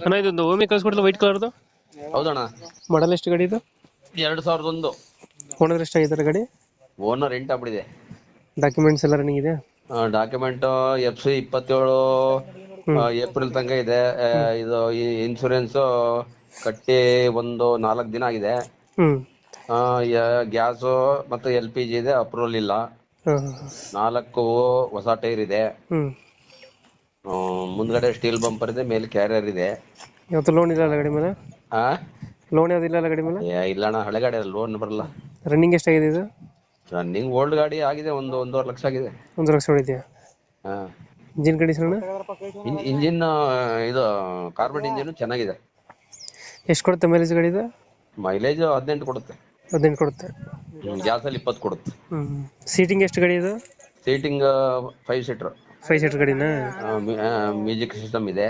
ಅಣ್ಣ ಇದೊಂದು ಓಮಿ ಕಳ್ಸ್ಕೊಡ್ತಲ್ಲ ವೈಟ್ ಕಲರ್ದು. ಹೌದಣ್ಣ. ಮಾಡಲ್ ಎಷ್ಟು ಗಾಡಿ ಇದು? 2001. ಓನರ್ ಎಷ್ಟಾಗಿದ್ದಾರೆ ಗಾಡಿ? ಓನರ್ 8 ಆಗ್ಬಿಟ್ಟಿದೆ. ಡಾಕ್ಯುಮೆಂಟ್ಸ್ ಎಲ್ಲ ರನ್ನಿಂಗ್ ಇದೆ? ಡಾಕ್ಯುಮೆಂಟ್ FC 27 ಏಪ್ರಿಲ್ ತನಕ ಇದೆ. ಇದು ಇನ್ಸೂರೆನ್ಸ್ ಕಟ್ಟಿ ಒಂದು 4 ದಿನ ಆಗಿದೆ. ಗ್ಯಾಸ್ ಮತ್ತೆ LPG ಇದೆ, ಅಪ್ರೂವಲ್ ಇಲ್ಲ. 4 ಹೊಸ ಟೈರ್ ಇದೆ. ಮುಂದ್ಗಡೆ ಸ್ಟೀಲ್ ಬಂಪರ್ ಇದೆ, ಮೇಲೆ ಕ್ಯಾರಿಯರ್ ಇದೆ. ಇವತ್ತು ಲೋನ್ ಇಲ್ಲ ಗಾಡಿ ಮೇಲೆ? ಲೋನ್ ಯಾವ್ದಿಲ್ಲ ಅಲ್ಲ ಗಾಡಿ ಮೇಲೆ? ಇಲ್ಲಣ್ಣ, ಹಳೆ ಗಾಡಿ ಲೋನ್ ಬರಲ್ಲ. ರನ್ನಿಂಗ್ ಎಷ್ಟಾಗಿದೆ ಇದು? ರನ್ನಿಂಗ್ ಓಲ್ಡ್ ಗಾಡಿ ಆಗಿದೆ, 1.5 ಲಕ್ಷ ಆಗಿದೆ. 1 ಲಕ್ಷ ಹೊಡಿದ್ಯಾ? Engine condition? ಇಂಜಿನ್ ಇದು ಕಾರ್ಬನ್ ಇಂಜಿನ್ ಚೆನ್ನಾಗಿದೆ. ಎಷ್ಟು ಕೊಡುತ್ತೆ ಮೈಲೇಜ್ ಗಾಡಿ ಇದು? ಮೈಲೇಜ್ 18 ಕೊಡುತ್ತೆ. 18 ಕೊಡುತ್ತೆ. ಗ್ಯಾಸ್ ಅಲ್ಲಿ 20 ಕೊಡುತ್ತೆ. ಸೀಟಿಂಗ್ ಎಷ್ಟು ಗಾಡಿ ಇದು? Seating 5 seater. 5 ಸೀಟರ್ ಗಾಡಿನಾ? ಮ್ಯೂಸಿಕ್ ಸಿಸ್ಟಮ್ ಇದೆ.